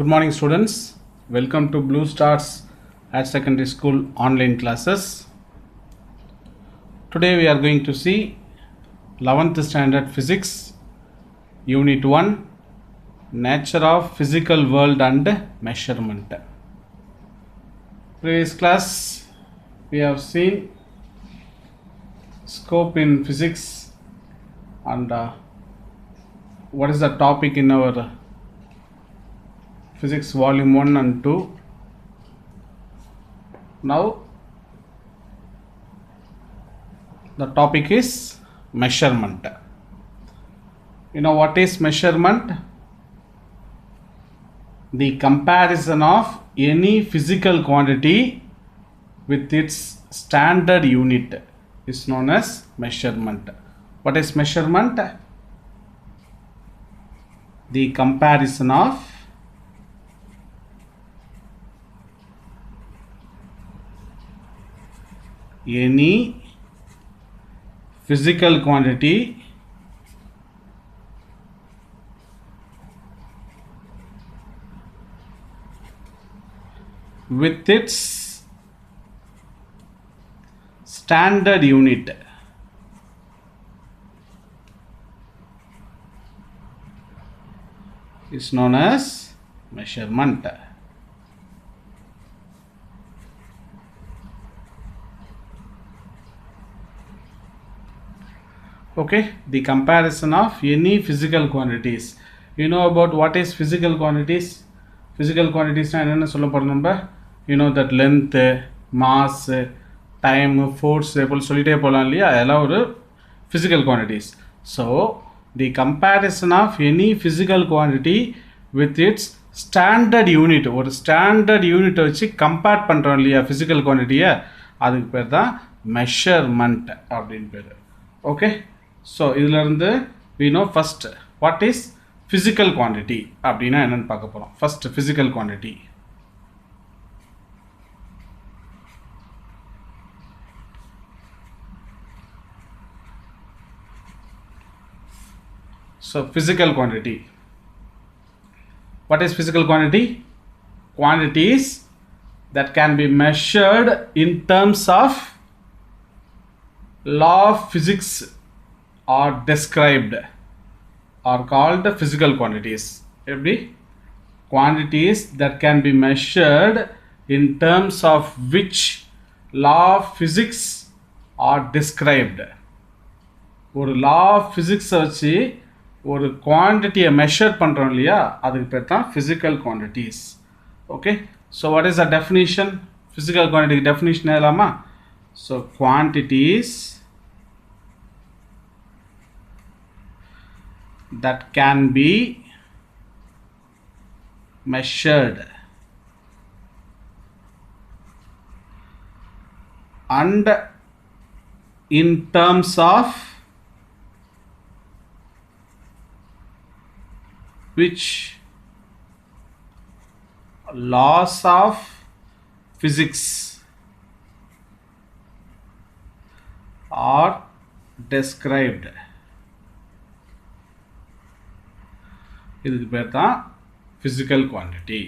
Good morning, students. Welcome to Blue Stars at Secondary School online classes. Today we are going to see 11th Standard Physics, Unit 1, Nature of Physical World and Measurement. Previous class we have seen scope in physics and what is the topic in our Physics Volume 1 and 2. Now the topic is measurement. You know what is measurement? The comparison of any physical quantity with its standard unit is known as measurement. What is measurement? The comparison of any physical quantity with its standard unit is known as measurement. Okay, the comparison of any physical quantities. You know about what is physical quantities? Physical quantities na enna solla porom namba, you know that length, mass, time, force epol sollite polam illaya, adha oru physical quantities. So the comparison of any physical quantity with its standard unit, ஒரு standard unit வச்சு compare பண்றோம் இல்லையா physical quantity, அதுக்கு பேர் தான் measurement அப்படின்னு பேர். Okay, so இதுல இருந்து we know first what is physical quantity அப்படினா என்னன்னு பார்க்க போறோம். First physical quantity. So physical quantity. What is physical quantity? Quantities that can be measured in terms of law of physics or described are called physical quantities. Every quantities that can be measured in terms of which law of physics are described. ஒரு law of physics வச்சு ஒரு quantity measure பண்றோம் இல்லையா, அதுக்கு பேர் தான் physical quantities. Okay, so what is the definition? Physical quantity definition எழுதலாமா? So quantities that can be measured and in terms of which laws of physics are described. இதுக்கு பேர் தான் physical quantity.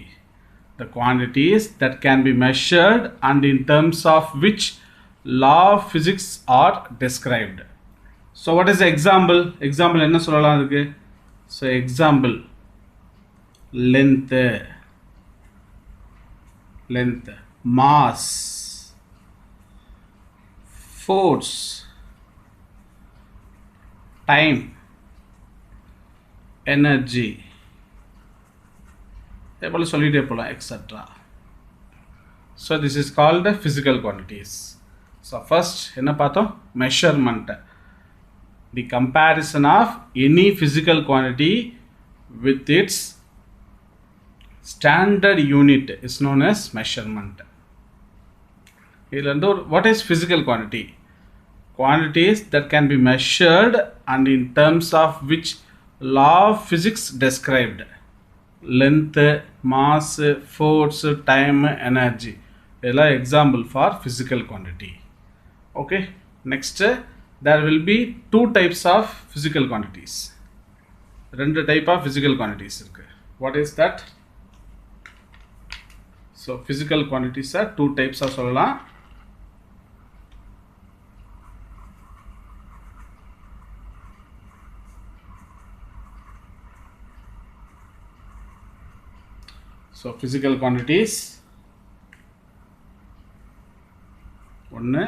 The quantities that can be measured and in terms of which law of physics are described. So what is the example? Example என்ன சொல்லலாம் அதுக்கு? So example, length, mass, force, time, energy, etc. So this is called physical quantities. So first enna paathom? Measurement. The comparison of any physical quantity with its standard unit is known as measurement. What is physical quantity? Quantities that can be measured and in terms of which law of physics described. Length, mass, force, time, energy. These are example for physical quantity. Okay, next there will be two types of physical quantities. ரெண்டு type of physical quantities இருக்கு. What is that? So physical quantities are two types of சொல்லலாம். So physical quantities ஒன்று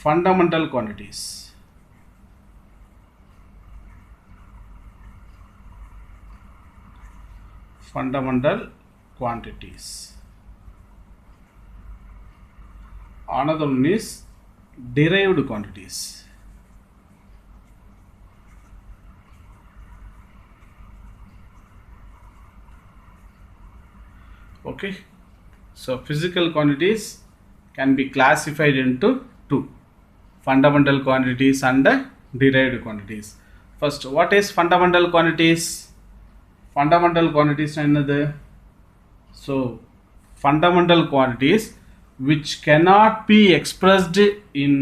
fundamental quantities. Fundamental quantities. Another one is derived quantities. Okay, so physical quantities can be classified into two: fundamental quantities and derived quantities. First, what is fundamental quantities? Fundamental quantities என்னது? So fundamental quantities which cannot be expressed in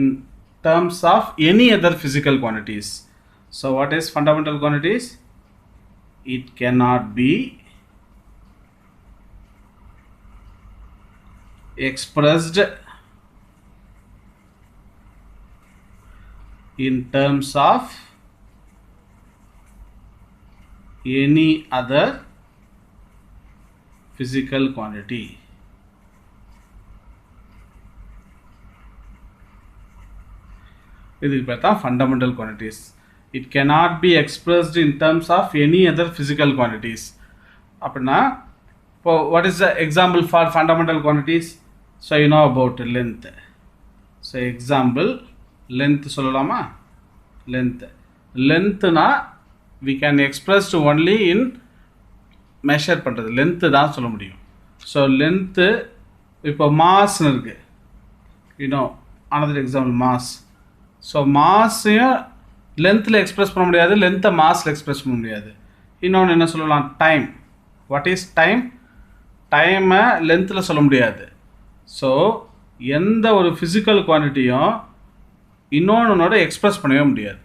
terms of any other physical quantities. So what is fundamental quantities? It cannot be expressed in terms of any other physical quantity. இதுக்கு பேர் தான் fundamental quantities. It cannot be expressed in terms of any other physical quantities. அப்படின்னா இப்போ what is the example for fundamental quantities? So you know about length. So example length சொல்லலாமா? length na we can express only in measure பண்றது length தான் சொல்ல முடியும். So length இப்போ mass இருக்கு, you know another example mass. So mass lengthல express பண்ண முடியாது, length massல எக்ஸ்பிரஸ் பண்ண முடியாது. இன்னொன்று என்ன சொல்லலாம்? டைம். What is time? டைமை லென்த்தில் சொல்ல முடியாது. ஸோ எந்த ஒரு ஃபிசிக்கல் குவான்டிட்டியும் இன்னொன்னோட எக்ஸ்பிரஸ் பண்ணவே முடியாது.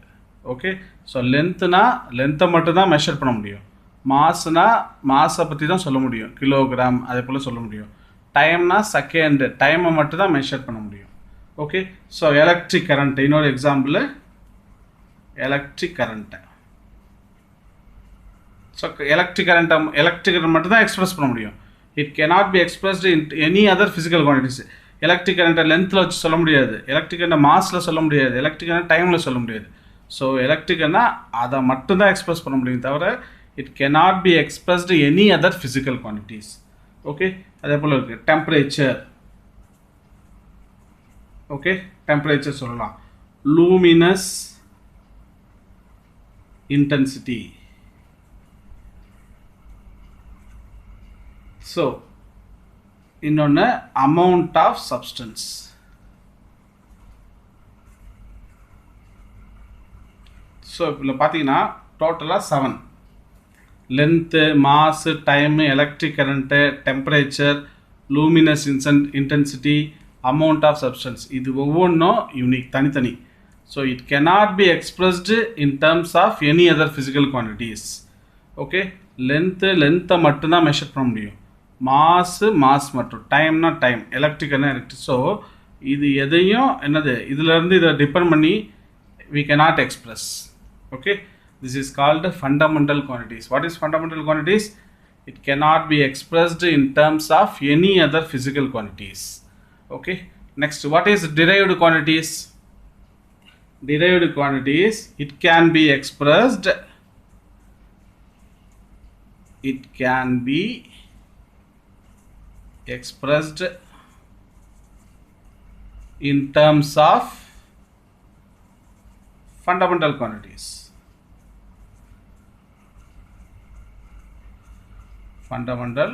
ஓகே, ஸோ லென்த்துனா லென்த்தை மட்டும்தான் மெஷர் பண்ண முடியும். மாஸ்னா மாஸை பற்றி தான் சொல்ல முடியும், கிலோகிராம் அதே போல் சொல்ல முடியும். டைம்னா செகண்டு, டைமை மட்டும் தான் மெஷர் பண்ண முடியும். ஓகே, ஸோ எலக்ட்ரிக் கரண்ட் இன்னொரு example electric current. So electric current மட்டும் தான் எக்ஸ்பிரஸ் பண்ண முடியும். It cannot be expressed in any other physical quantities. Electric கரண்ட்டை லென்த்தில் வச்சு சொல்ல முடியாது, எலக்ட்ரிக் கரண்ட்டை மாஸில் சொல்ல முடியாது, எலக்ட்ரிக் கரண்ட் டைமில் சொல்ல முடியாது. ஸோ எலக்ட்ரிக்னா அதை மட்டும்தான் எக்ஸ்பிரஸ் பண்ண முடியும் தவிர it cannot be expressed any other physical quantities. Okay, அதே போல் இருக்குது டெம்பரேச்சர். ஓகே, டெம்பரேச்சர் சொல்லலாம் லூமினஸ் இன்டென்சிட்டி. ஸோ இன்னொன்று அமௌண்ட் ஆஃப் சப்ஸ்டன்ஸ். ஸோ இதில் பார்த்தீங்கன்னா டோட்டலாக 7: length, mass, time, electric current, temperature, luminous intensity, amount of substance. இது ஒவ்வொன்றும் யூனிக், தனித்தனி. So it cannot be expressed in terms of any other physical quantities. Okay, லென்த்தை மட்டும்தான் measure பண்ண முடியும், மாஸ் மற்றும் டைம்னா டைம், எலக்ட்ரிக்னா எலக்ட்ரிக். ஸோ இது எதையும் என்னது இதிலேருந்து இதை டிபெண்ட் பண்ணி we cannot express. Okay, this is called fundamental quantities. What is fundamental quantities? It cannot be expressed in terms of any other physical quantities. Okay, next, what is derived quantities? Derived quantities, it can be expressed in terms of fundamental quantities. Fundamental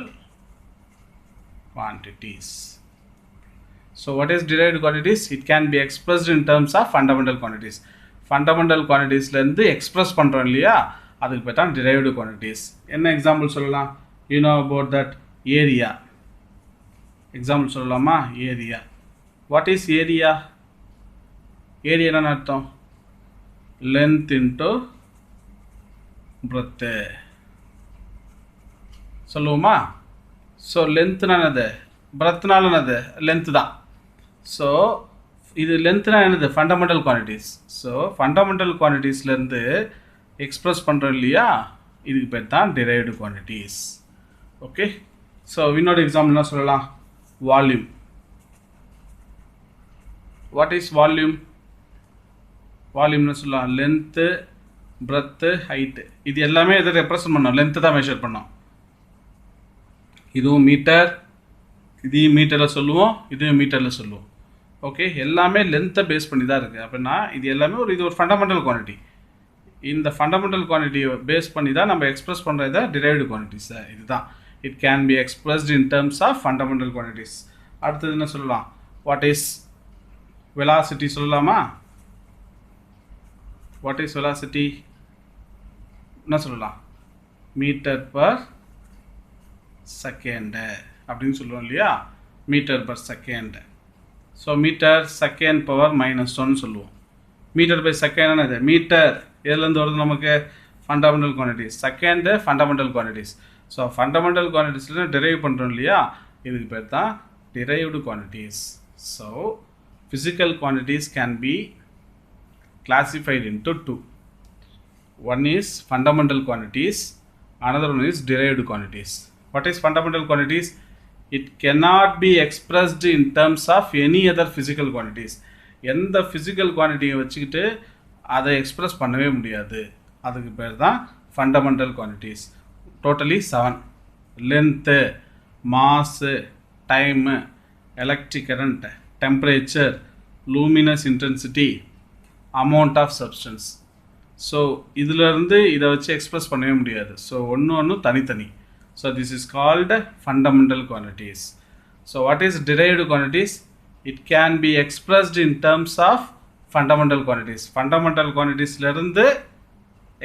quantities. So what is derived quantities? It can be expressed in terms of fundamental quantities. Fundamental quantities இருந்து express பண்ணுறோம் இல்லையா, அதுக்கு பேர் தான் derived quantities. என்ன example சொல்லலாம்? You know about that area. Example சொல்லலாமா? Area. What is area? Area என்ன அர்த்தம்? லென்த் இன்ட்டு பிரெத்து சொல்லுவோமா? ஸோ லென்த்னா என்னது, பிரத்னால என்னது லென்த் தான். ஸோ இது லென்த்னா என்னது ஃபண்டமெண்டல் குவான்டிட்டிஸ். ஸோ ஃபண்டமெண்டல் குவான்டிட்டிஸ்லேருந்து எக்ஸ்பிரஸ் பண்ணுறோம் இல்லையா, இதுக்கு பேர் தான் டிரைவ்டு குவான்டிட்டிஸ். ஓகே, ஸோ இன்னொரு எக்ஸாம்பிள் என்ன சொல்லலாம், வால்யூம். What is volume? வால்யூம்னு சொல்லலாம் லென்த்து, பிரெத்து, ஹைட்டு. இது எல்லாமே எதை ரெப்ரசன்ட் பண்ணோம், லென்த்து தான் மெஷர் பண்ணோம். இதுவும் மீட்டர், இதையும் மீட்டரில் சொல்லுவோம், இதையும் மீட்டரில் சொல்லுவோம். ஓகே, எல்லாமே லென்த்தை பேஸ் பண்ணி தான் இருக்குது. அப்படின்னா இது எல்லாமே இது ஒரு ஃபண்டமெண்டல் குவான்டிட்டி. இந்த ஃபண்டமெண்டல் குவான்டிட்டியை பேஸ் பண்ணி தான் நம்ம எக்ஸ்பிரஸ் பண்ணுறத டிரைவ்டு குவான்டிட்டிஸ். இதுதான் it can be expressed in terms of fundamental quantities. அடுத்தது என்ன சொல்லலாம், வாட் இஸ் வெலாசிட்டி சொல்லலாமா? வாட் இஸ் வெலாசிட்டி என்ன சொல்லலாம், மீட்டர் பர் செகண்டு அப்படின்னு சொல்லுவோம் இல்லையா, metre per second. So metre second power -1 சொல்லுவோம். மீட்டர் பை செகண்ட் என்னது, மீட்டர் எதுலேருந்து வருது நமக்கு, fundamental quantities. Second fundamental quantities. So fundamental குவான்டிட்டிஸில் drive பண்ணுறோம் இல்லையா, இதுக்கு பேர் தான் derived quantities. So physical quantities can be classified into two. One is fundamental quantities, another one is derived quantities. What is fundamental quantities? It cannot be expressed in terms of any other physical quantities. எந்த physical quantity வச்சுக்கிட்டு அதை express பண்ணவே முடியாது. அதுக்கு பேர் தான் fundamental quantities. Totally 7. Length, mass, time, electric current, temperature, luminous intensity, amount of substance. So இதிலிருந்து இதை வச்சு எக்ஸ்பிரஸ் பண்ணவே முடியாது. ஸோ ஒன்று தனித்தனி. So this is called fundamental quantities. So what is derived quantities? It can be expressed in terms of fundamental quantities. Fundamental குவான்டிட்டிஸ்லேருந்து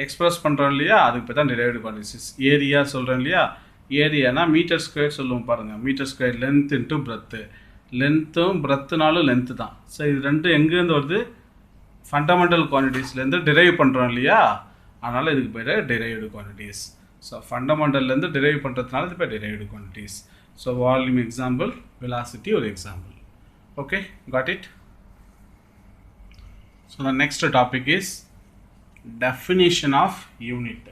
express பண்ணுறோம் இல்லையா, அதுக்கு பேர் தான் டிரைவ்டு குவான்டிட்டிஸ். ஏரியா சொல்கிறோம் இல்லையா, ஏரியானா மீட்டர் ஸ்கொயர் சொல்லுவோம் பாருங்கள். Metre square length into breadth. லென்த்தும் பிரெத்துனாலும் லென்த்து தான். ஸோ இது ரெண்டும் எங்கேருந்து வருது, ஃபண்டமெண்டல் குவான்டிட்டிஸ்லேருந்து டிரைவ் பண்ணுறோம் இல்லையா, அதனால் இதுக்கு பேர் டிரைவ்டு குவான்டிட்டிஸ். ஸோ ஃபண்டமெண்டல்லேருந்து டிரைவ் பண்ணுறதுனால இது பேர் derived quantities. So volume example, velocity ஒரு example. Okay, got it. So the next topic is definition of unit.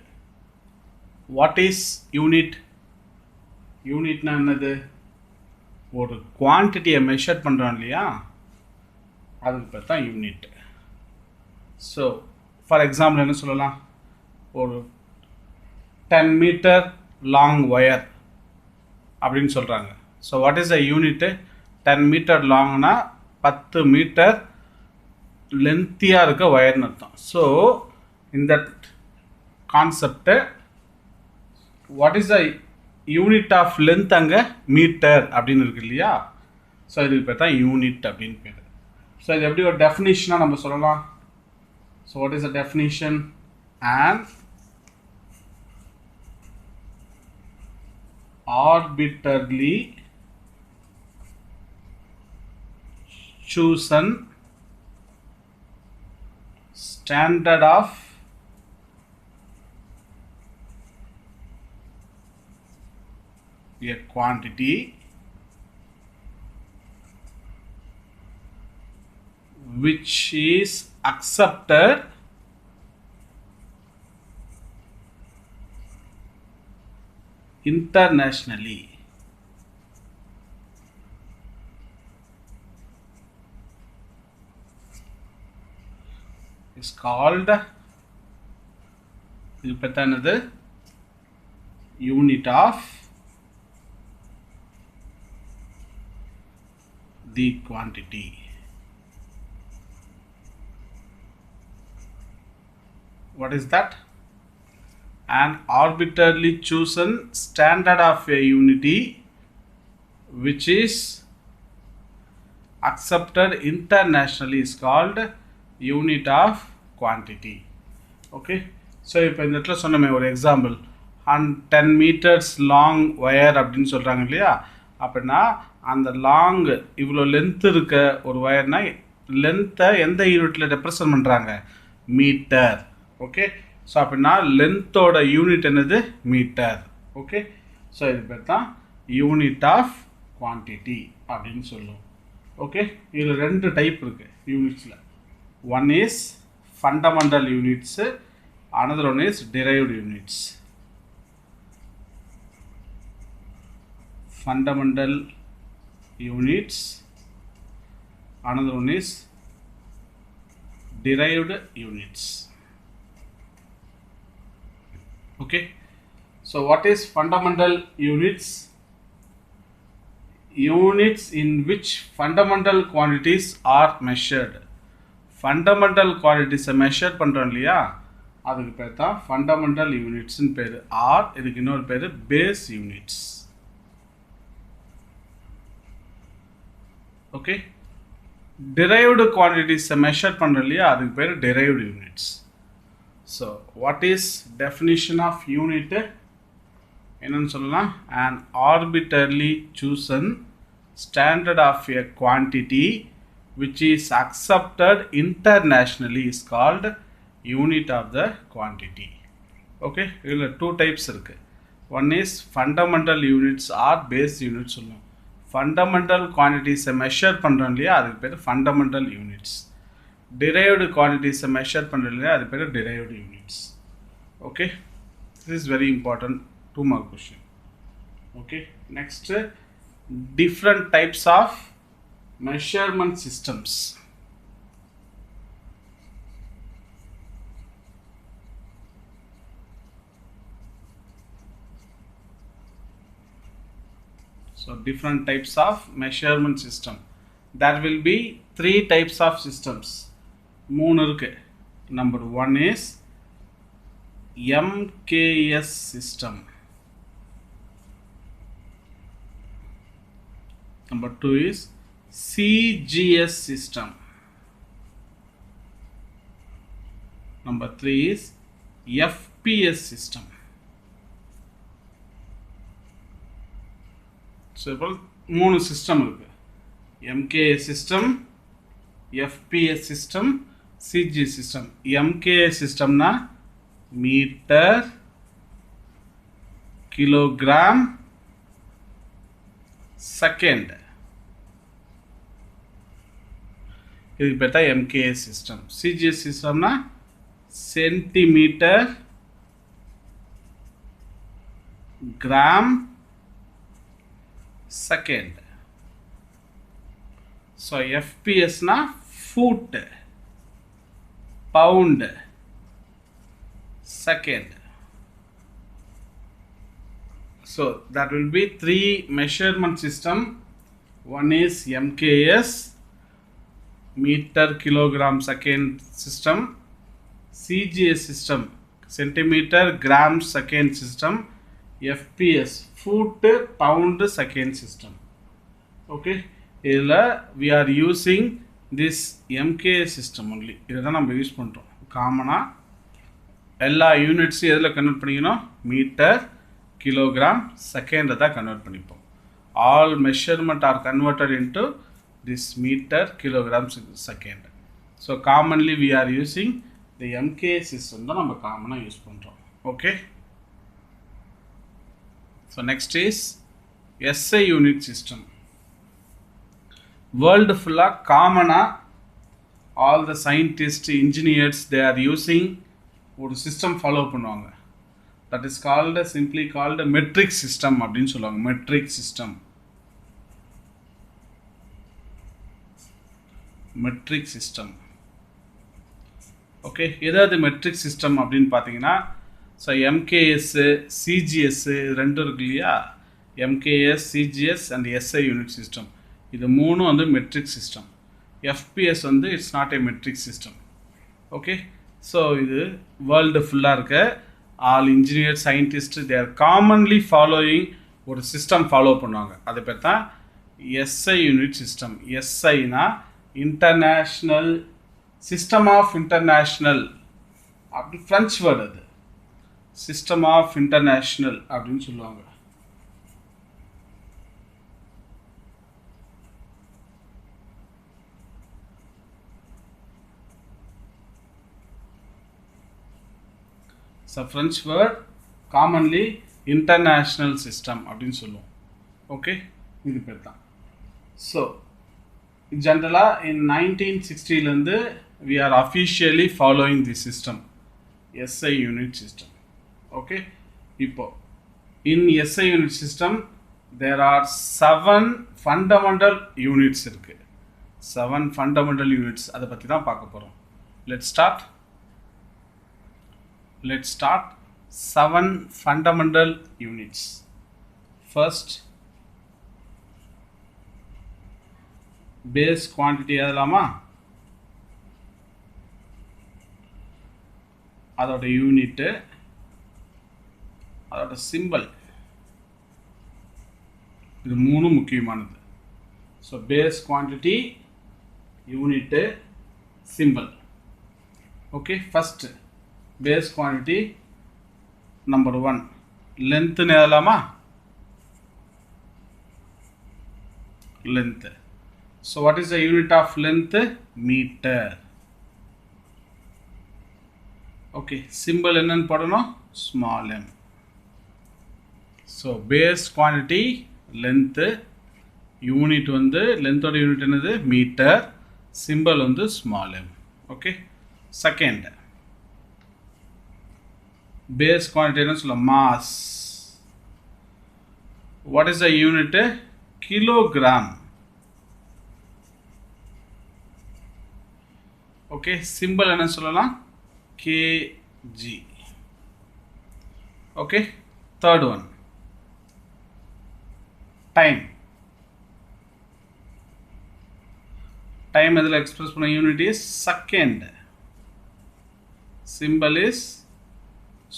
What is unit? யூனிட்னா என்னது, ஒரு குவான்டிட்டியை மெஷர் பண்ணுறோம் இல்லையா, அதுக்கு பேர் தான் யூனிட். ஸோ ஃபார் எக்ஸாம்பிள் என்ன சொல்லலாம், ஒரு 10 மீட்டர் லாங் ஒயர் அப்படின்னு சொல்கிறாங்க. So what is a unit? 10 metre லாங்னா 10 மீட்டர் லென்த்தியாக இருக்க ஒயர்னு அர்த்தம். ஸோ இந்த concept what is the unit of length, அங்கே மீட்டர் அப்படின்னு இருக்கு இல்லையா, ஸோ இதுக்கு பேர் தான் யூனிட் அப்படின்னு பேர். ஸோ இது எப்படி ஒரு டெஃபினிஷனாக நம்ம சொல்லலாம். So what is the definition? An arbitrarily chosen standard of a quantity which is accepted internationally. It's called, இது பத்தி என்னது, unit of the quantity. What is that? An arbitrarily chosen standard of a unity which is accepted internationally is called unit of quantity. Okay, so இப்போ இந்த இடத்துல சொன்னமே ஒரு example, 10 meters long wire அப்படின்னு சொல்கிறாங்க இல்லையா, அப்படின்னா அந்த லாங் இவ்வளோ லென்த் இருக்க ஒரு ஒயர்னா லென்த்தை எந்த யூனிட்டில் ரெப்ரசன்ட் பண்ணுறாங்க, மீட்டர். ஓகே, ஸோ அப்படின்னா லென்த்தோட யூனிட் என்னது, மீட்டர். ஓகே, ஸோ இது பேர் தான் யூனிட் ஆஃப் குவான்டிட்டி அப்படின்னு சொல்லுவோம். ஓகே, இதில் ரெண்டு டைப் இருக்குது யூனிட்ஸில். One is fundamental units, another one is derived units. Fundamental units, another one is derived units. Okay, so what is fundamental units? Units in which fundamental quantities are measured. Fundamental quantities measure பண்றோம் இல்லையா, அதுக்கு பேர் தான் fundamental யூனிட்ஸ்னு பேர். R இதுக்கு இன்னொரு பேர் base units. Okay, derived quantities measure பண்ணுறோம் இல்லையா, அதுக்கு பேர் derived units. So what is definition of unit என்னன்னு சொல்லலாம்? an arbitrarily chosen standard of a quantity which is accepted internationally is called unit of the quantity. Okay, இதில் two types இருக்குது. One is fundamental units or base units சொல்லுவோம். Fundamental குவான்டிட்டிஸை measure பண்ணுறோம் இல்லையா, அதுக்கு பேர் ஃபண்டமெண்டல் யூனிட்ஸ். டிரைவ்டு குவான்டிட்டிஸை measure பண்ணுறோம் இல்லையா, அது பேர் derived units. Okay, this is very important 2 mark question. Okay, next, different types of measurement systems. So different types of measurement system. There will be 3 types of systems. 3 இருக்கு. Number 1 is MKS system. Number 2 is CGS system. Number 3 is FPS system. So இப்போ 3 system இருக்குது. MKS system, FPS system, CG system. MKS சிஸ்டம்னா metre, kilogram, second. இதுக்கு பேர் தான் MKS system. CGS சிஸ்டம்னா centimetre, gram, second. So FPS na foot, pound, second. So that will be 3 measurement system. One is MKS, meter, kilogram, second system. CGS system, centimeter, gram, second system. FPS, foot, pound, second system. Okay, இதில் we are using this MKS system only. இதை தான் நம்ம use பண்ணுறோம். காமனாக எல்லா யூனிட்ஸும் எதில் convert பண்ணிக்கணும்? Metre, kilogram, செகண்டை தான் கன்வெர்ட் பண்ணிப்போம். All measurement are converted into this meter, kilogram, second. So commonly we are using the MKS system தான் நம்ம காமனாக யூஸ் பண்ணுறோம். Okay, so next is SI unit system. World full common, all the scientists, engineers, they are using ஒரு system follow பண்ணுவாங்க. That is called, simply called metric system அப்படின்னு சொல்லுவாங்க. metric system. metric system. Okay, எதாவது metric system அப்படின்னு பார்த்தீங்கன்னா, so MKS, CGS ரெண்டு இருக்கு இல்லையா, MKS, CGS and SI unit system. இது 3 வந்து மெட்ரிக் சிஸ்டம். FPS வந்து it's not a metric system. Okay, so இது வேர்ல்டு ஃபுல்லாக இருக்க all engineer, scientist, they are commonly following ஒரு சிஸ்டம் ஃபாலோ பண்ணுவாங்க. அதை பேர் தான் SI யூனிட் சிஸ்டம். SIனா இன்டர்நேஷ்னல் சிஸ்டம் ஆஃப் இன்டர்நேஷ்னல், அப்படி ஃப்ரெஞ்ச் வேர்டு. அது சிஸ்டம் ஆஃப் இன்டர்நேஷ்னல் அப்படின்னு சொல்லுவாங்க. French word, commonly international system அப்படின்னு சொல்லுவோம். ஓகே, இது பேர் தான். ஸோ ஜென்ரலாக இன் 1960 we are officially following the system, SI unit system. Okay, இப்போ in SI unit system there are 7 fundamental units இருக்கு. 7 fundamental units அதை பற்றி தான் பார்க்க போகிறோம். Let's start 7 fundamental units. First, base quantity எழுதலாமா? அதோட யூனிட்டு, அதோட சிம்பிள், இது மூணு முக்கியமானது. So base quantity, unit, simple. Okay, first base quantity number 1 லென்த்துன்னு எழுதலாமா? Length. So what is the unit of length? Meter. Okay, symbol என்னன்னு போடணும்? Small m. So base quantity length, unit வந்து length ஓட unit என்னது? Meter. Symbol வந்து small m. Okay. Second, base quantity என்ன சொல்ல? Mass. What is the unit? Kilogram. Okay, simple என்ன சொல்லலாம்? kg. Okay, third one time. Time இதில் express பண்ண unit is second. Simple is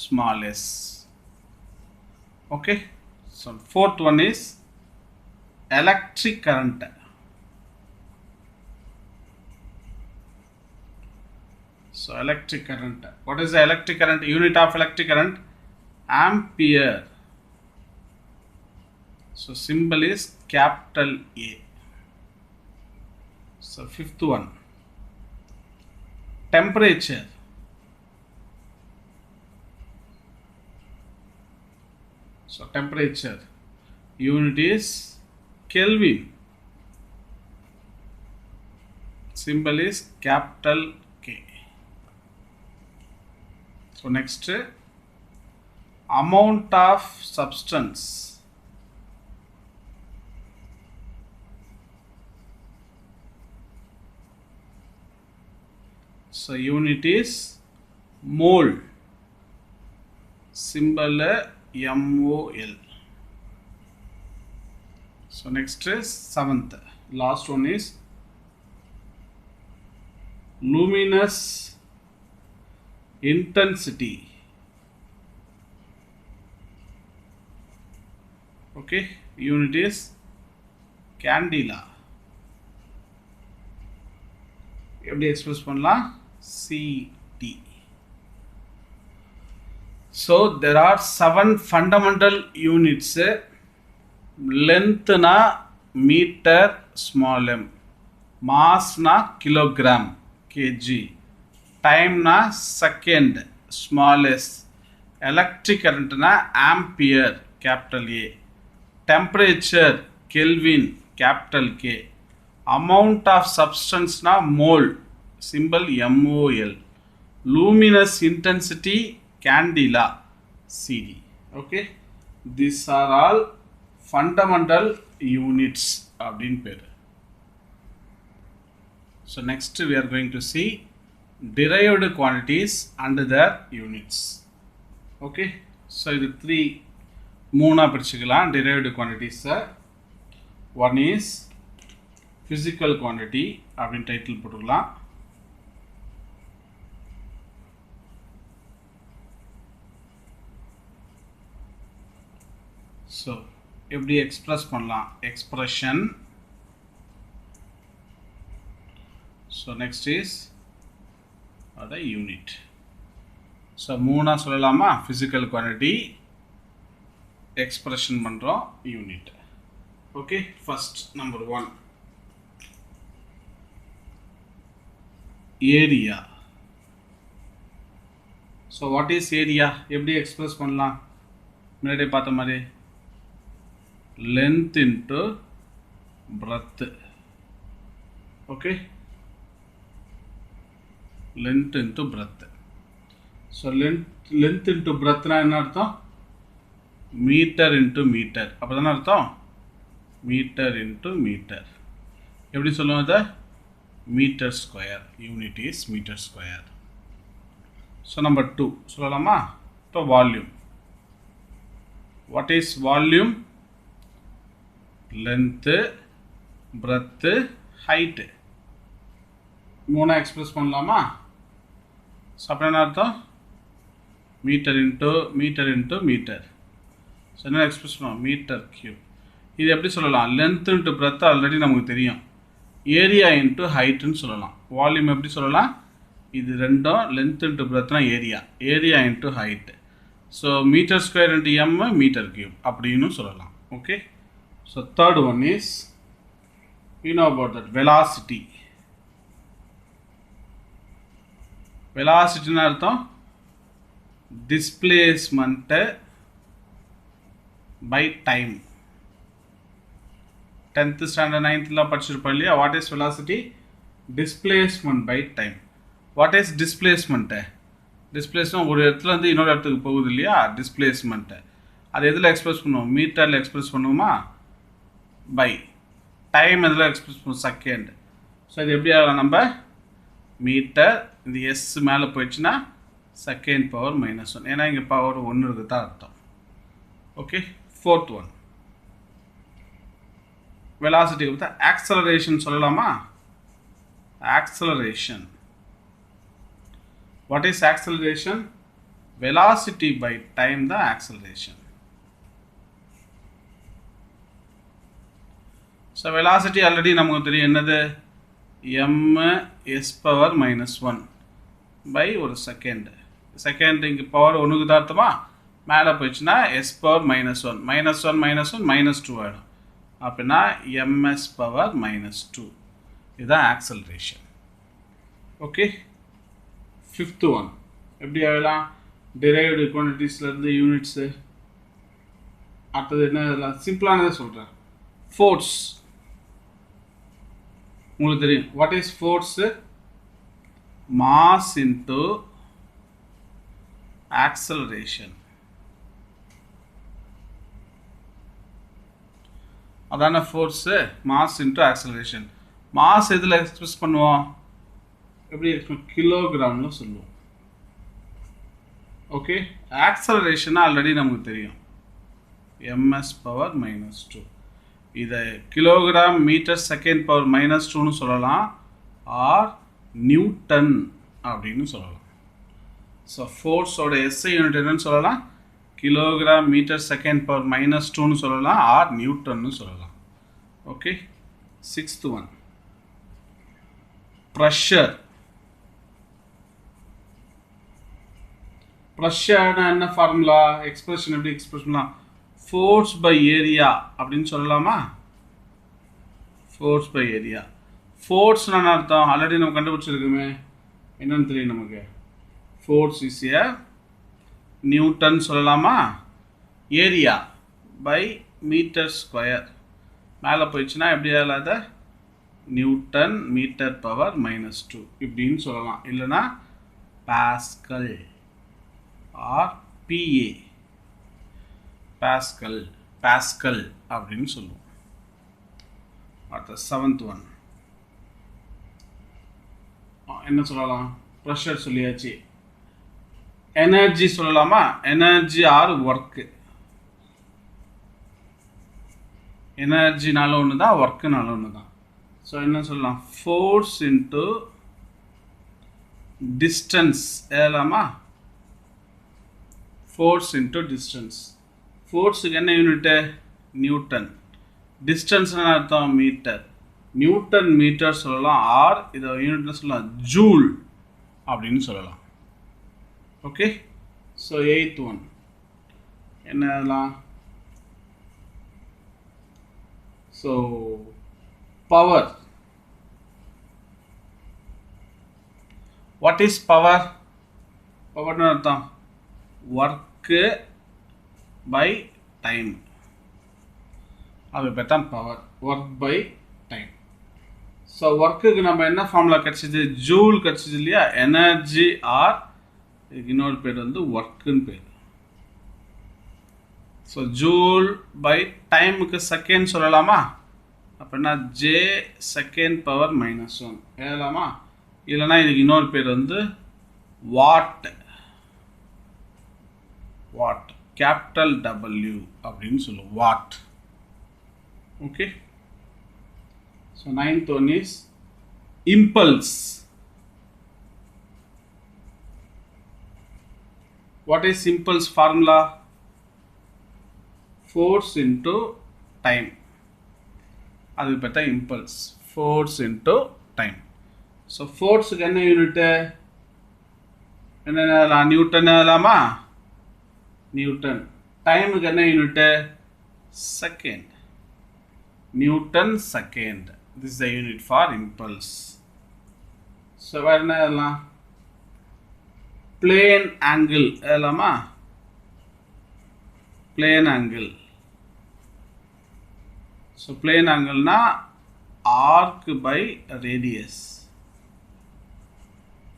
small s. Okay, so fourth one is electric current. So electric current. What is the electric current? Unit of electric current? Ampere. So symbol is capital A. So fifth one, temperature. So temperature unit is Kelvin. Symbol is capital K. So next, amount of substance. So unit is mole. Symbol MOL. So next is seventh, last one is luminous intensity. Okay, unit is candela. எப்படி express பண்ணலாம்? CT. So there are 7 fundamental units. Length na meter, small m. Mass na kilogram, kg. Time na second, small s. Electric current na ampere, capital A. Temperature, Kelvin, capital K. Amount of substance na mole, symbol MOL. Luminous intensity, candela, CD. Okay, these are all fundamental units அப்படின் பேர். So next we are going to see derived quantities and their units. Okay, so இது 3 மூணா பிரிச்சுக்கலாம் derived quantities. One is physical quantity அப்படின் title போட்டுக்கலாம். So எப்படி express பண்ணலாம்? Expression. So next is the unit. So மூணா சொல்லலாமா? physical quantity, எக்ஸ்பிரஷன் பண்றோம், unit. Okay, first number 1, area. So what is area? எப்படி எக்ஸ்பிரஸ் பண்ணலாம்? முன்னாடி பார்த்த மாதிரி length into breadth. Okay, length into breadth. So length into breadth na enna artham? Meter into meter. அப்பதானே அர்த்தம்? Meter into meter. எப்படி சொல்லுவோம் அதை? Meter square. Unit is meter square. So number 2 சொல்லலாமா? இப்போ volume. What is volume? Length, breadth, height. மூணா express பண்ணலாமா? So அப்போ என்ன அர்த்தம்? Meter into meter into meter. So என்ன எக்ஸ்பிரஸ் பண்ணுவோம்? Meter cube. இது எப்படி சொல்லலாம்? லென்த் இன்ட்டு பிரெத் ஆல்ரெடி நமக்கு தெரியும். ஏரியா இன்ட்டு ஹைட்டுன்னு சொல்லலாம். வால்யூம் எப்படி சொல்லலாம்? இது ரெண்டும் லென்த் இன்ட்டு பிரெத்னா area, area into height. So metre square into M metre cube அப்படின்னு சொல்லலாம். Okay, so third one is you know about that velocity. வெலாசிட்டின்னு அர்த்தம் displacement by time. 10th standard 9th la படிச்சிருப்போம் இல்லையா? what is velocity? Displacement by time. what is displacement? Displacement ஒரு இடத்துல இருந்து இன்னொரு இடத்துக்கு போகுது இல்லையா? displacement. அது எதில் எக்ஸ்பிரஸ் பண்ணுவோம்? மீட்டரில் எக்ஸ்பிரஸ் பண்ணுவோமா? பை டைம் எதில் எக்ஸ்பிரஸ் பண்ணுவோம்? செகண்ட். ஸோ இது எப்படி ஆகலாம்? நம்ம மீட்டர் இந்த எஸ் மேலே போயிடுச்சுன்னா செகண்ட் பவர் -1, ஏன்னா இங்கே பவர் 1 இருக்குது தான் அர்த்தம். Okay, fourth one velocity with acceleration சொல்லலாமா? acceleration. what is acceleration? velocity by time the acceleration. so velocity already நமக்கு தெரியும் என்னது? m s power -1 by ஒரு செகண்ட். செகண்ட் இங்கே பவர் 1க்கு தான் அர்த்தமா? மேலே போயிடுச்சுன்னா s பவர் -1 -2 ஆகிடும். அப்படின்னா ms பவர் -2. இதுதான் ஆக்சலரேஷன். ஓகே, ஃபிஃப்த் ஒன் எப்படி ஆகலாம்? டிரைவ்டு குவான்டிட்டிஸ்லேருந்து யூனிட்ஸு. அடுத்தது என்ன? இதெல்லாம் சிம்பிளானதே சொல்கிறேன். ஃபோர்ஸ் உங்களுக்கு தெரியும். What is force? Mass into acceleration. அதான force, mass into acceleration. Mass எதில் எக்ஸ்பிரஸ் பண்ணுவோம்? எப்படி எக்ஸ்பிரஸ்? கிலோகிராமில் சொல்லுவோம். ஓகே, ஆக்சலரேஷனாக ஆல்ரெடி நமக்கு தெரியும் ms பவர் -2. இதை கிலோகிராம் மீட்டர் செகண்ட் பவர் -2ன்னு சொல்லலாம், ஆர் நியூட்டன் அப்படின்னு சொல்லலாம். ஸோ ஃபோர்ஸோட எஸ்ஐ யூனிட் என்னன்னு சொல்லலாம்? கிலோகிராம் மீட்டர் செகண்ட் பவர் -2ன்னு சொல்லலாம், ஆர் நியூட்டன்னு சொல்லலாம். Okay, sixth one pressure. ப்ரெஷர்னா என்ன ஃபார்முலா? எக்ஸ்பிரஷன் எப்படி எக்ஸ்பிரஸ் பண்ணலாம்? ஃபோர்ஸ் பை ஏரியா அப்படின்னு சொல்லலாமா? Force by area. ஃபோர்ஸ்னா அர்த்தம் ஆல்ரெடி நம்ம கண்டுபிடிச்சிருக்கோமே, என்னன்னு தெரியும் நமக்கு. ஃபோர்ஸ் இஸ் ஏ நியூட்டன் சொல்லலாமா? Area by meter square. மேலே போயிடுச்சுன்னா எப்படி ஆகலாத? நியூட்டன் மீட்டர் பவர் -2 இப்படின்னு சொல்லலாம். இல்லைன்னா pascal or PA, pascal pascal அப்படின்னு சொல்லுவோம். அடுத்த செவன்த் ஒன் என்ன சொல்லலாம்? ப்ரெஷர் சொல்லியாச்சு. எனர்ஜி சொல்லலாமா? Energy or work. எனர்ஜினாலும் ஒன்று தான், ஒர்க்குனாலும் ஒன்று தான். ஸோ என்ன சொல்லலாம்? ஃபோர்ஸ் இன்ட்டு டிஸ்டன்ஸ் எழுதலாமா? Force into distance. ஃபோர்ஸுக்கு என்ன யூனிட்டு? நியூட்டன். டிஸ்டன்ஸ்னு அர்த்தம் மீட்டர். நியூட்டன் மீட்டர் சொல்லலாம், ஆர் இதை யூனிட்ல சொல்லலாம் ஜூல் அப்படின்னு சொல்லலாம். ஓகே, ஸோ எயித் ஒன் என்னலாம்? So power. What is power? பவர்னு அர்த்தம் ஒர்க்கு பை டைம். அது பேர் தான் power. Work by time. So ஒர்க்குக்கு நம்ம என்ன ஃபார்முலா கிடச்சிது? ஜூல் கிடச்சிது இல்லையா? எனர்ஜி ஆர், இதுக்கு இன்னொரு பேர் வந்து ஒர்க்குன்னு பேர். ஸோ ஜூல் பை டைமுக்கு செகண்ட் சொல்லலாமா? அப்படின்னா ஜே செகண்ட் பவர் -1 எழுதலாமா? இல்லைனா இதுக்கு இன்னொரு பேர் வந்து வாட். வாட் கேபிட்டல் W அப்படின்னு சொல்லுவோம், what. Okay. So 9th one is impulse. What is impulse formula? Force into time. அது பார்த்தா impulse, force into time. So ஃபோர்ஸுக்கு என்ன யூனிட்டு? என்ன நியூட்டன் எழுதலாமா? நியூட்டன். டைமுக்கு என்ன unit? Second. Newton second. This is the unit for impulse. So வேறு என்ன எழுதலாம்? பிளேன் ஆங்கிள் எழுதலாமா? Plane angle. ஸோ பிளேன் ஆங்கிள்னா ஆர்க் பை ரேடியஸ்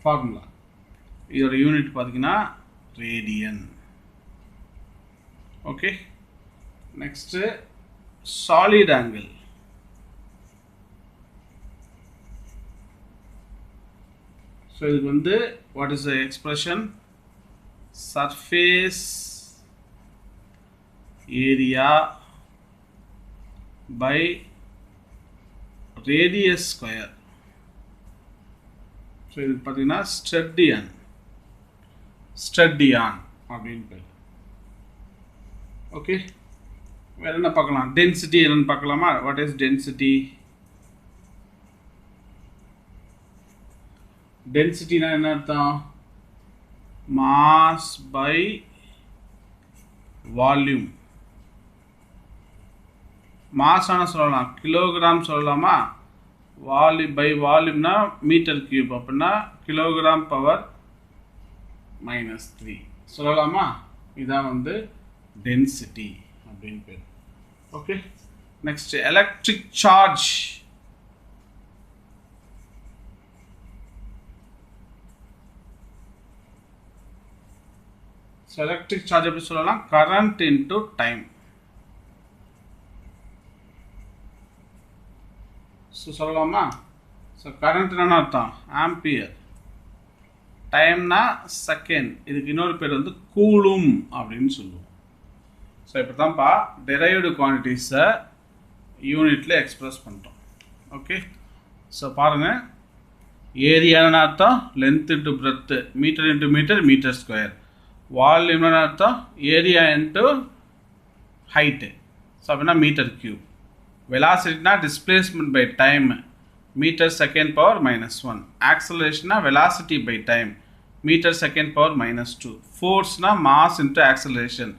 ஃபார்முலா. இதோட யூனிட் பார்த்தீங்கன்னா radian. Okay. Next solid angle. So இதுக்கு வந்து what is the expression? Surface area by radius square. ஸோ இது பார்த்தீங்கன்னா ஸ்டெடியான். ஸ்டெடியான் அப்படின்னு பேர். ஓகே. வேறு என்ன பார்க்கலாம்? டென்சிட்டி என்னன்னு பார்க்கலாமா? What is density? டென்சிட்டினா என்ன அர்த்தம்? Mass by volume. மாஸான சொல்லலாம், கிலோகிராம் சொல்லலாமா? வால்யூம் பை வால்யூம்னா மீட்டர் கியூப், அப்படின்னா கிலோகிராம் பவர் -3 சொல்லலாமா? இதான் வந்து டென்சிட்டி அப்படின்னு பேர். Okay. Next electric charge. So electric charge எப்படி சொல்லலாம்? Current into time. ஸோ சொல்லலாமா? ஸோ கரண்ட்னா அர்த்தம் ஆம்பியர், டைம்னா செகண்ட். இதுக்கு இன்னொரு பேர் வந்து கூலும் அப்படின்னு சொல்லுவோம். ஸோ இப்போ தான்ப்பா டெரைவ்டு குவான்டிட்டிஸை யூனிட்டில் எக்ஸ்பிரஸ் பண்ணுறோம். ஓகே. ஸோ பாருங்கள், ஏரியான்னு அர்த்தம் length into breadth, metre into metre, metre square. வால்யூம்னு அர்த்தம் ஏரியா இன்ட்டு ஹைட்டு, ஸோ அப்படின்னா மீட்டர் கியூப். வெலாசிட்டினா displacement by time, metre second power -1. ஆக்சலரேஷன்னா velocity by time, metre second power -2. ஃபோர்ஸ்னா mass into acceleration,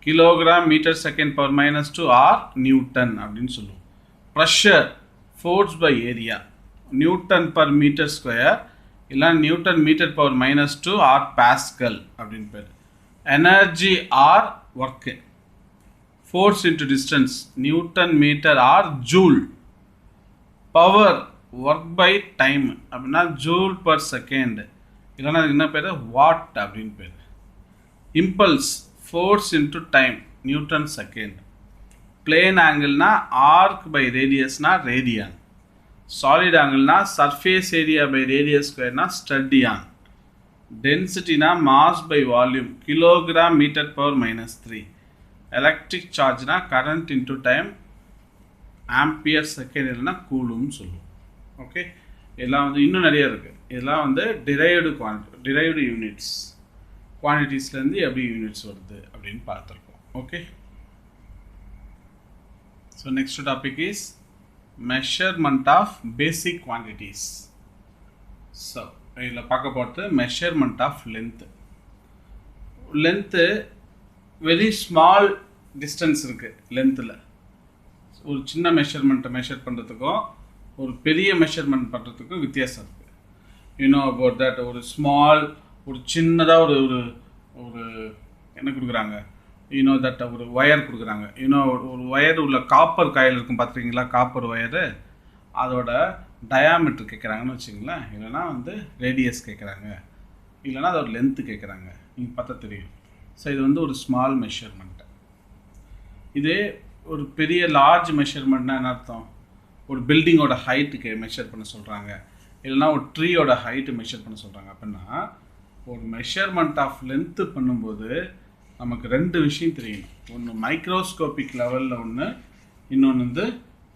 kilogram metre second power -2 or newton அப்படின்னு சொல்லுவோம். Pressure force by area, newton per metre square, இல்லை newton metre power -2 or pascal அப்படின்னு பேர். Energy or work, force into distance, Newton meter or joule. Power, work by time, அப்படின்னா joule per second, இல்லைனா என்ன பேர்? What அப்படின்னு பேர். Impulse, force into time, Newton second. Plane angle-னா arc by radius-னா radian. Solid angle-னா surface area by radius square-னா stadian. Density-னா mass by volume, kilogram meter power -3. Electric சார்ஜ்னா current into time, ampere second, இல்லைனா கூலும்னு சொல்லுவோம். ஓகே. இதெல்லாம் வந்து இன்னும் நிறைய இருக்குது. இதெல்லாம் வந்து டிரைவ்டு யூனிட்ஸ், குவான்டிட்டிஸ்லேருந்து எப்படி யூனிட்ஸ் வருது அப்படின்னு பார்த்துருக்கோம். Okay. So next topic is measurement of basic quantities. So இதில் பார்க்க போகிறது measurement of length. Length very small distance இருக்குது. லென்த்தில் ஒரு சின்ன மெஷர்மெண்ட்டை மெஷர் பண்ணுறதுக்கும் ஒரு பெரிய மெஷர்மெண்ட் பண்ணுறதுக்கும் வித்தியாசம் இருக்குது. You know about that. ஒரு ஸ்மால், ஒரு சின்னதாக ஒரு ஒரு என்ன கொடுக்குறாங்க, தட் ஒரு ஒயர் கொடுக்குறாங்க. ஒரு ஒயர் உள்ள காப்பர் காயில் இருக்கும் பார்த்துருக்கீங்களா, காப்பர் ஒயரு, அதோட டயாமீட்டர் கேட்குறாங்கன்னு வச்சுங்களேன். இல்லைனா ரேடியஸ் கேட்குறாங்க, இல்லைனா அதோட லென்த்து கேட்குறாங்க. நீங்கள் பார்த்தா தெரியும். ஸோ இது ஒரு ஸ்மால் மெஷர்மெண்ட்டு. இதே ஒரு பெரிய லார்ஜ் மெஷர்மெண்ட்னா என்ன அர்த்தம்? ஒரு பில்டிங்கோட ஹைட்டுக்கு மெஷர் பண்ண சொல்கிறாங்க, இல்லைனா ஒரு ட்ரீயோட ஹைட்டு மெஷர் பண்ண சொல்கிறாங்க. அப்படின்னா ஒரு மெஷர்மெண்ட் ஆஃப் லென்த்து பண்ணும்போது நமக்கு 2 விஷயம் தெரியணும். ஒன்று மைக்ரோஸ்கோபிக் லெவலில் ஒன்று, இன்னொன்று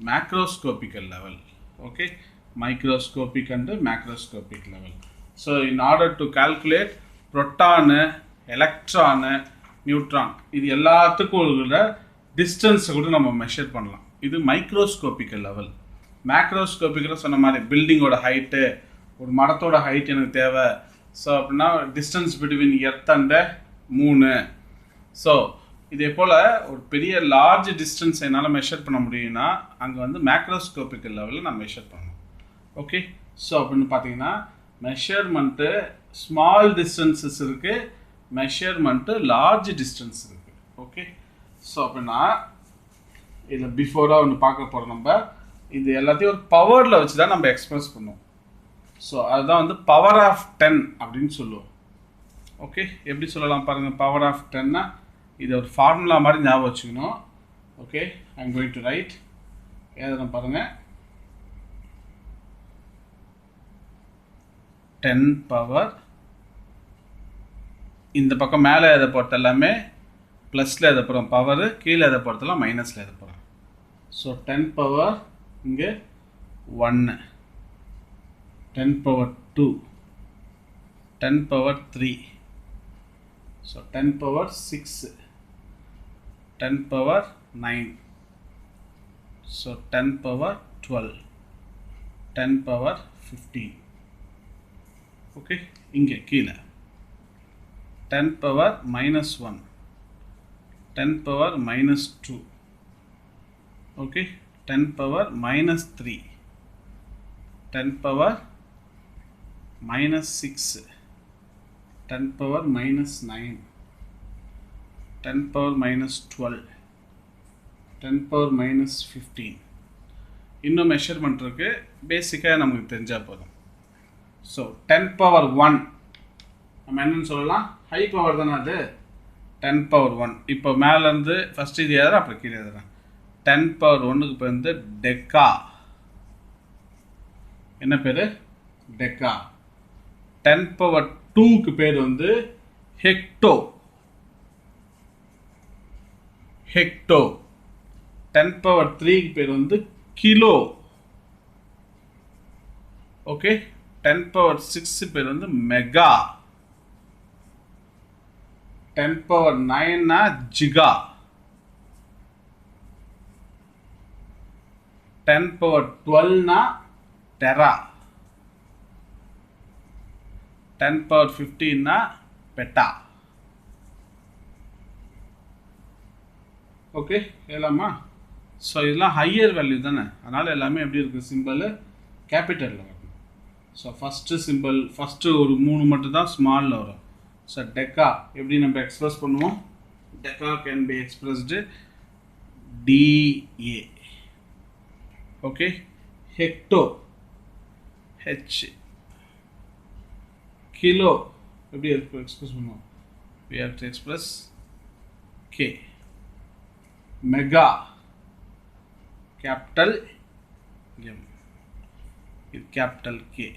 macroscopical level. Okay, microscopic and macroscopic level. So in order to calculate proton, electron, neutron, இது எல்லாத்துக்கும் உள்ள டிஸ்டன்ஸை கூட நம்ம மெஷர் பண்ணலாம். இது மைக்ரோஸ்கோபிக்கல் லெவல். மேக்ரோஸ்கோபிக்கில் சொன்ன மாதிரி பில்டிங்கோட ஹைட்டு, ஒரு மரத்தோட ஹைட் எனக்கு தேவை. ஸோ அப்படின்னா டிஸ்டன்ஸ் பிட்வீன் எர்த் அண்ட் மூணு. ஸோ இதே போல் ஒரு பெரிய லார்ஜ் டிஸ்டன்ஸ் என்னால் மெஷர் பண்ண முடியும்னா அங்கே மேக்ரோஸ்கோபிக்கல் லெவலில் நான் மெஷர் பண்ணணும். ஓகே, ஸோ அப்படின்னு பார்த்தீங்கன்னா மெஷர்மெண்ட்டு ஸ்மால் டிஸ்டன்சஸ் இருக்குது, மெஷர்மெண்ட்டு லார்ஜ் டிஸ்டன்ஸ் இருக்குது. ஓகே, ஸோ அப்படின்னா இதில் பிஃபோராக ஒன்று பார்க்க போகிறோம். நம்ம இது எல்லாத்தையும் ஒரு பவரில் வச்சு தான் நம்ம எக்ஸ்பிரஸ் பண்ணுவோம். ஸோ அதுதான் பவர் ஆஃப் 10 அப்படின்னு சொல்லுவோம். ஓகே, எப்படி சொல்லலாம் பாருங்கள். பவர் ஆஃப் 10னா இது ஒரு ஃபார்முலா மாதிரி ஞாபகம் வச்சுக்கணும். Okay, I am going to write. ஏதெல்லாம் பாருங்கள், 10 பவர், இந்த பக்கம் மேலே எதை பொறுத்த எல்லாமே ப்ளஸில் எதை போகிறோம் பவரு, கீழே எதை பொறுத்தலாம் மைனஸில் எதை போகிறோம். ஸோ 10 பவர் இங்கே 1, 10 power 2, 10 power 3, so 10 power 6, 10 power 9, so 10 power 12, 10 power 15. Okay, இங்கே கீழே 10 power minus 1, 10 power minus 2, okay, 10 power minus 3, 10 power minus 6, 10 power minus 9, 10 power minus 12, 10 power minus 15. இன்னும் மெஷர்மெண்ட் இருக்குது, பேசிக்காக நமக்கு தெரிஞ்சால் போதும். ஸோ 10 power 1 நம்ம என்னன்னு சொல்லலாம், ஹை பவர் தானே அது. 10 power 1 இப்போ மேலேருந்து ஃபஸ்ட்டு இது எழுதுறேன், அப்புறம் கீழே எழுதுறேன். 10 power 1க்கு பேர் டெக்கா. என்ன பேர்? டெக்கா. 10 power 2க்கு பேர் ஹெக்டோ. ஹெக்டோ. 10 power 3க்கு பேர் கிலோ. ஓகே, 10 power 6 பேர் mega. 10 power 9 giga. 10 power 12 tera. 10 power 15 peta. Okay, எல்லாமா. ஸோ இதெல்லாம் ஹையர் வேல்யூ தானே, அதனால் எல்லாமே எப்படி இருக்குது, சிம்பிள் கேபிட்டலில் வரும். ஸோ ஃபஸ்ட்டு சிம்பிள் ஃபஸ்ட்டு ஒரு 3 மட்டும்தான் ஸ்மாலில் வரும். ஸோ டெக்கா எப்படி நம்ம எக்ஸ்பிரஸ் பண்ணுவோம்? Deca can be expressed DA. Okay, hecto H. Kilo எப்படி எக்ஸ்பிரஸ் பண்ணுவோம்? we have to express K. Mega capital M, இது capital K.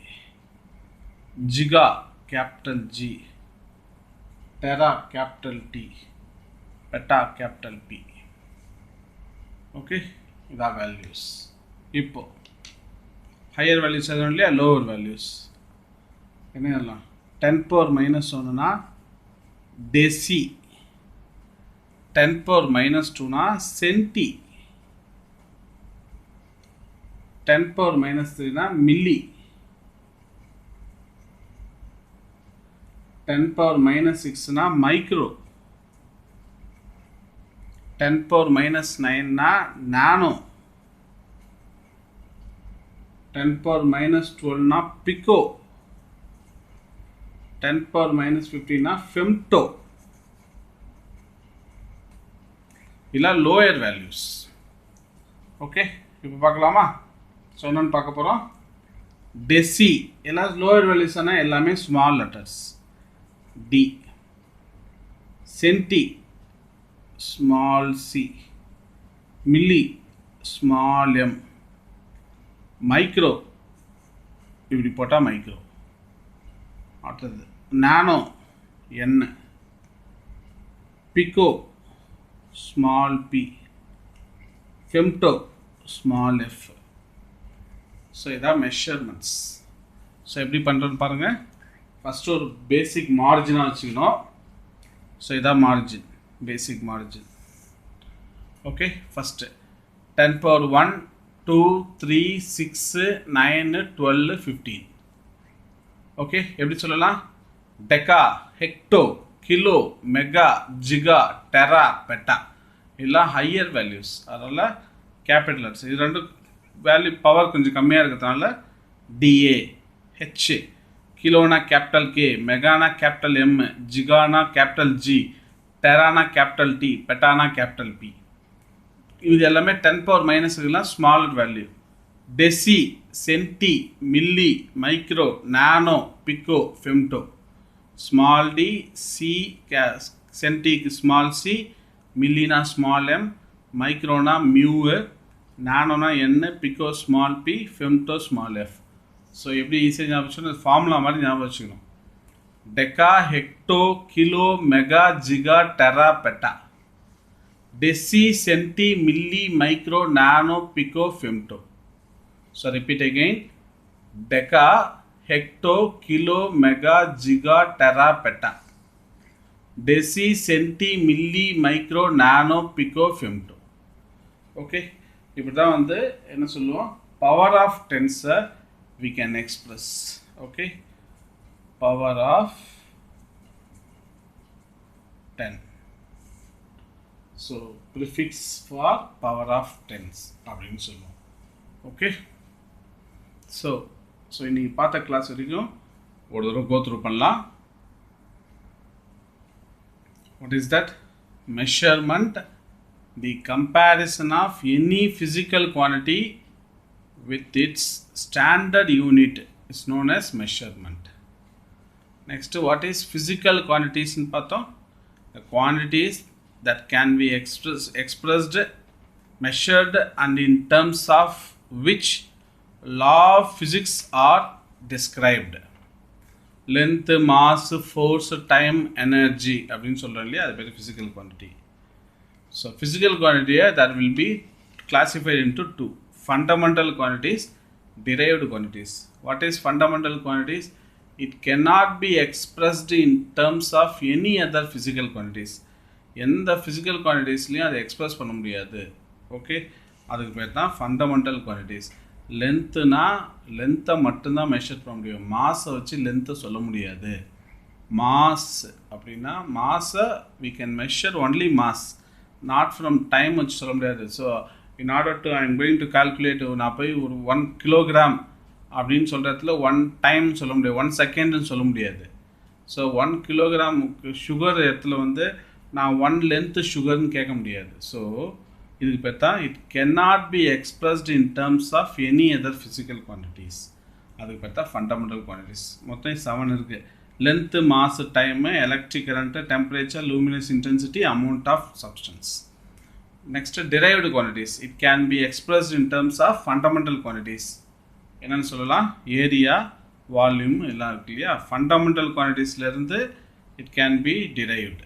Giga capital G, tera capital T, peta capital P. Okay, இதான் values. இப்போ higher values எதுவும் இல்லையா, lower values என்ன எல்லாம்? 10 power minus 1 deci. 10 power minus 2 சென்டி. 10 power minus 3 milli. 10 power minus 6 micro. 10 power minus 9 நானோ. 10 power minus 12 pico. 10 power minus 15 femto. இல்லை lower values. Okay, இப்போ பார்க்கலாமா? So என்னென்னு பார்க்க போகிறோம். டெசி எல்லாம் லோயர் வேல்யூஸ்னா எல்லாமே small letters. D. Centi small c. Milli small m. Micro இப்படி போட்டால் மைக்ரோ. அடுத்தது nano n. Pico small p. Femto small f. So இதான் மெஷர்மெண்ட்ஸ். ஸோ எப்படி பண்ணுறோன்னு பாருங்கள். ஃபஸ்ட்டு ஒரு பேசிக் மார்ஜினாக வச்சுக்கணும். ஸோ இதான் margin, basic margin. Okay, first 10 power 1 2 3 6 9 12 15. Okay, எப்படி சொல்லலாம்? Deca, hecto, kilo, mega, giga, tera, peta எல்லாம் ஹையர் வேல்யூஸ். அதனால் கேபிட்டல் லெட்டர்ஸ். இது ரெண்டு வேல்யூ பவர் கொஞ்சம் கம்மியாக இருக்கிறதுனால டிஏ. ஹெச். கிலோனா கேபிட்டல் கே, மெகானா கேபிட்டல் எம், ஜிகானா கேபிட்டல் ஜி, டெரானா கேபிட்டல் டி, பெட்டானா கேபிட்டல் பி. இது எல்லாமே 10 power மைனஸ்லாம் smaller value. Deci, centi, milli, micro, nano, pico, femto. Small d, c, சென்டிக்கு ஸ்மால் சி, மில்லினா ஸ்மால் எம், மைக்ரோனா மியூ, நானோனா n, pico small p, femto small f. So எப்படி ஈஸியாக ஞாபகம் வச்சுக்கணும்? ஃபார்முலா மாதிரி ஞாபகம் வச்சுக்கணும். Deca, hecto, kilo, mega, giga, tera, peta. Deci, centi, milli, micro, nano, pico, femto. So repeat again. Deca, hecto, kilo, mega, giga, tera, peta. Deci, centi, milli, micro, nano, pico, femto. Okay, இப்படி தான் வந்து என்ன சொல்லுவோம்? Power of டென்ஸை we can express. Okay, power of 10. So prefix for power of tens அப்படின்னு சொல்லுவோம். Okay, so இன்னைக்கு பார்த்த class வரைக்கும் ஒரு தடவை கோ த்ரூ பண்ணலாம். What is that? Measurement, the comparison of any physical quantity with its standard unit is known as measurement. Next, what is physical quantities in பார்த்தோம்? The quantities that can be expressed, measured, and in terms of which law of physics are described. Length, mass, force, time, energy அப்படின்னு சொல்கிறோம் இல்லையா? அது பேர் physical quantity. So physical quantity that will be classified into two: fundamental quantities, derived quantities. What is fundamental quantities? It cannot be expressed in terms of any other physical quantities. எந்த physical quantitiesலையும் அதை express பண்ண முடியாது. Okay, அதுக்கு பேர் தான் fundamental quantities. லென்த்துனா லென்த்தை மட்டும்தான் measure பண்ண முடியும். மாஸை வச்சு லென்த்தை சொல்ல முடியாது. மாஸ் அப்படின்னா மாஸை we can measure only mass, not from time வச்சு சொல்ல முடியாது. So in order to I am going to calculate, நான் போய் ஒரு 1 kilogram அப்படின்னு சொல்கிறதுல 1 time சொல்ல முடியாது, 1 secondன்னு சொல்ல முடியாது. ஸோ 1 kilogram சுகர் இடத்துல வந்து நான் 1 length சுகர்னு கேட்க முடியாது. ஸோ இதுக்கு பார்த்தா it cannot be expressed in terms of any other physical quantities. அதுக்கு பார்த்தா ஃபண்டமெண்டல் குவான்டிட்டிஸ். மொத்தம் 7 இருக்குது. Length, mass, time, electric current, temperature, luminous intensity, amount of substance. Next, derived quantities. It can be expressed in terms of fundamental quantities. என்னன்னு சொல்லலாம்? Area, volume எல்லாம் இருக்கு இல்லையா? Fundamental குவான்டிட்டிஸ்லேருந்து it can be derived.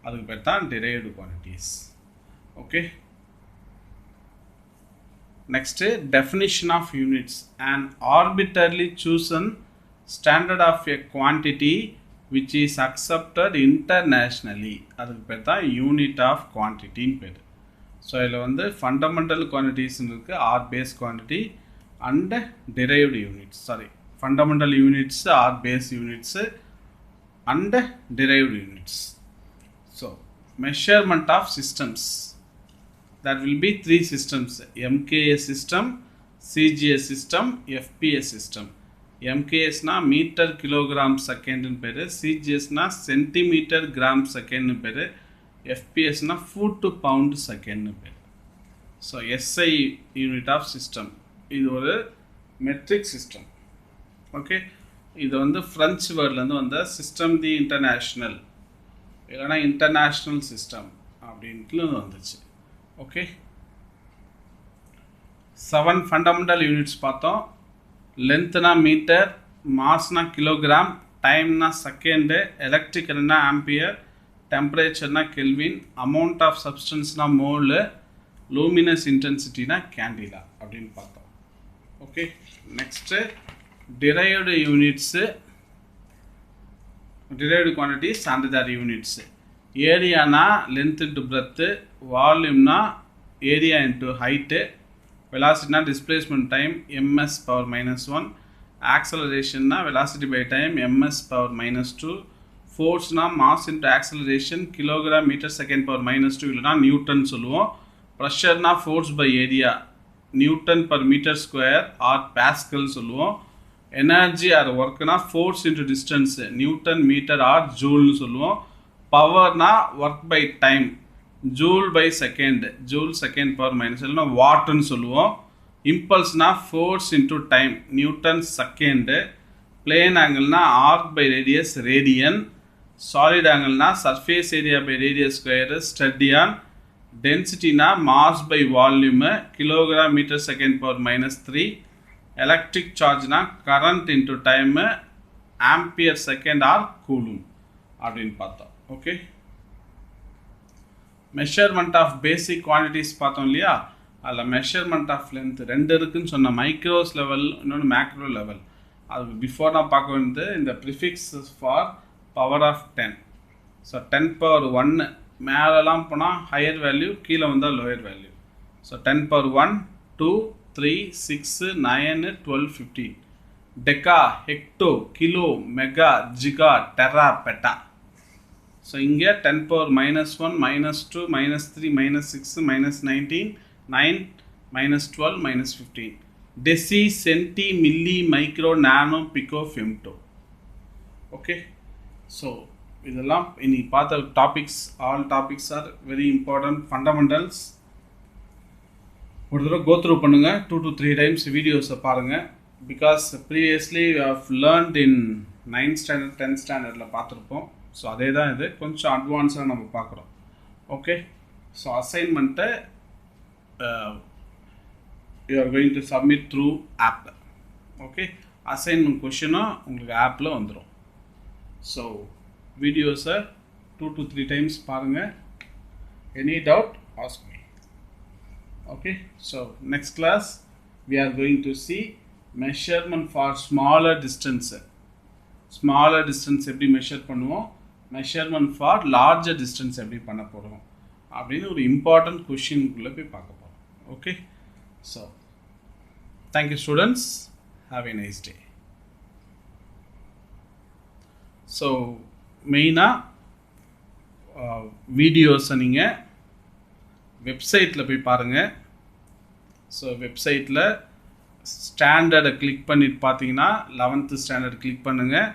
அதுக்கு பேர் தான் derived quantities. Okay, next, definition of units. An arbitrarily chosen standard of a quantity which is accepted internationally. அதுக்கு பேர் தான் யூனிட் ஆஃப் குவான்டிட்டின்னு பேர். ஸோ இதில் வந்து ஃபண்டமெண்டல் குவான்டிட்டிஸ்ன்னு இருக்குது, or base quantity and derived units. Sorry, fundamental units, or base units and derived units. So measurement of systems. There will be 3 systems: MKS system, CGS system, FPS system. MKS na meter kilogram second னு பேரு, CGS na centimeter gram second னு பேரு, எஃபிஎஸ்னா foot to pound செகண்ட்னு பேர். So SI unit of system, இது ஒரு matric system. Okay, இது வந்து ஃப்ரெஞ்சு வேர்ட்லேருந்து வந்த சிஸ்டம் தி இன்டர்நேஷ்னல், இல்லைனா இன்டர்நேஷ்னல் சிஸ்டம் அப்படின்ட்டு வந்துச்சு. ஓகே, 7 ஃபண்டமெண்டல் யூனிட்ஸ் பார்த்தோம். லென்த்னா மீட்டர், மாஸ்னா கிலோகிராம், டைம்னா செகண்டு, எலக்ட்ரிக்கல்னா ஆம்பியர், டெம்பரேச்சர்னா கெல்வின், அமௌண்ட் ஆஃப் சப்ஸ்டன்ஸ்னா மோலு, லூமினஸ் இன்டென்சிட்டினா கேண்டிலா அப்படின்னு பார்த்தோம். Okay, next derived units, derived quantities and their units. Area na length into breadth, volume na area into height, velocity na displacement time ms power minus 1, acceleration na velocity by time ms power minus 2, force na mass into acceleration kilogram meter second power minus 2 இல்லனா Newton சொல்லுவோம். pressure na force by area newton per meter square or pascal சொல்லுவோம். Energy or ஒர்க்னா force into distance newton metre or ஜூல்னு சொல்லுவோம். பவர்னா work by time joule by second, joule second power minus இல்லைனா வாட்னு சொல்லுவோம். இம்பல்ஸ்னா force into time newton second. Plane ஆங்கிள்னா arc by radius radian. Solid ஆங்கிள்னா surface area by radius square steradian. டென்சிட்டினா mass by volume kilogram metre second power minus 3. Electric சார்ஜ்னா current into time ampere second or coulomb அப்படின்னு பார்த்தோம். Okay, measurement of basic quantities பார்த்தோம் இல்லையா, அதில் measurement of length 2 இருக்குன்னு சொன்ன, மைக்ரோஸ் லெவல் இன்னொன்று மேக்ரோ லெவல். அது பிஃபோர் நான் பார்க்க வேண்டியது இந்த prefix for power of 10. So 10 power 1 மேலெலாம் போனால் ஹையர் வேல்யூ, கீழே வந்தால் lower value. So 10 power 1, 2, 3, 6, 9, 12, 15. Deca, hecto, kilo, mega, giga, tera, peta. So இங்கே 10 power minus 1, minus 2, minus 3, minus 6, minus 19, 9, minus 12, minus 15. Deci, centi, milli, micro, nano, pico, femto. Okay, so இதெல்லாம் இன்னைக்கு பார்த்த topics. All topics are very important fundamentals. ஒரு தடவை go through பண்ணுங்கள், 2 to 3 times வீடியோஸை பாருங்கள். Because previously you have learnt in 9th standard 10th standardல பார்த்துருப்போம். ஸோ அதே தான் இது, கொஞ்சம் அட்வான்ஸாக நம்ம பார்க்குறோம். ஓகே, ஸோ அசைன்மெண்ட்டை you are going to submit through app. Okay, assignment கொஷினும் உங்களுக்கு ஆப்பில் வந்துடும். ஸோ வீடியோஸை 2 to 3 times பாருங்கள். Any doubt ask me. Okay, so next class we are going to see measurement for smaller distance. Smaller distance எப்படி measure பண்ணுவோம், measurement for larger distance எப்படி பண்ண போகிறோம் அப்படின்னு ஒரு important question குள்ளே போய் பார்க்க போகிறோம். Okay, so thank you students, have a nice day. So மெயினாக வீடியோஸை நீங்கள் வெப்சைட்டில் போய் பாருங்கள். ஸோ வெப்சைட்டில் ஸ்டாண்டர்டை கிளிக் பண்ணிட்டு பார்த்தீங்கன்னா 11th standard கிளிக் பண்ணுங்கள்.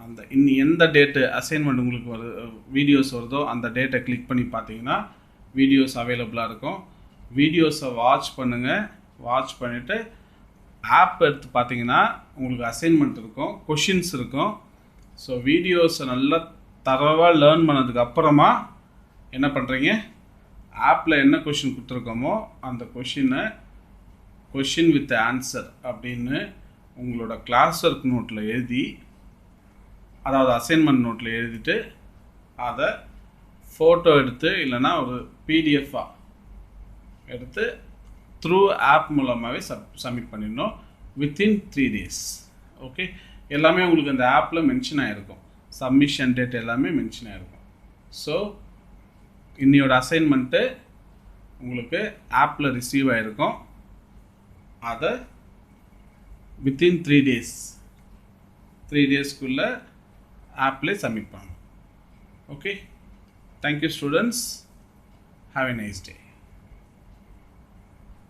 அந்த எந்த டேட்டு அசைன்மெண்ட் உங்களுக்கு வீடியோஸ் வருதோ அந்த டேட்டை கிளிக் பண்ணி பார்த்தீங்கன்னா வீடியோஸ் அவைலபிளாக இருக்கும். வீடியோஸை வாட்ச் பண்ணுங்கள். வாட்ச் பண்ணிவிட்டு ஆப் எடுத்து பார்த்தீங்கன்னா உங்களுக்கு அசைன்மெண்ட் இருக்கும், கொஷின்ஸ் இருக்கும். ஸோ வீடியோஸை நல்லா தரவாக லேர்ன் பண்ணதுக்கு அப்புறமா என்ன பண்ணுறீங்க, ஆப்பில் என்ன கொஷின் கொடுத்துருக்கோமோ அந்த கொஷின் வித் ஆன்சர் அப்படின்னு உங்களோட கிளாஸ் ஒர்க் நோட்டில் எழுதி, அதாவது அசைன்மெண்ட் நோட்டில் எழுதிட்டு அதை ஃபோட்டோ எடுத்து இல்லைனா ஒரு பிடிஎஃபாக எடுத்து த்ரூ ஆப் மூலமாகவே சப்மிட் பண்ணிடணும் வித்தின் 3 days. ஓகே, எல்லாமே உங்களுக்கு அந்த ஆப்பில் மென்ஷன் ஆகிருக்கும், சப்மிஷன் டேட் எல்லாமே மென்ஷன் ஆகிருக்கும். ஸோ இன்னையோட அசைன்மெண்ட்டு உங்களுக்கு ஆப்பில் ரிசீவ் ஆகிருக்கும். அதை வித்தின் 3 days 3 daysக்குள்ளே ஆப்லேயே சப்மிட் பண்ணணும். Okay, thank you students, have a nice day.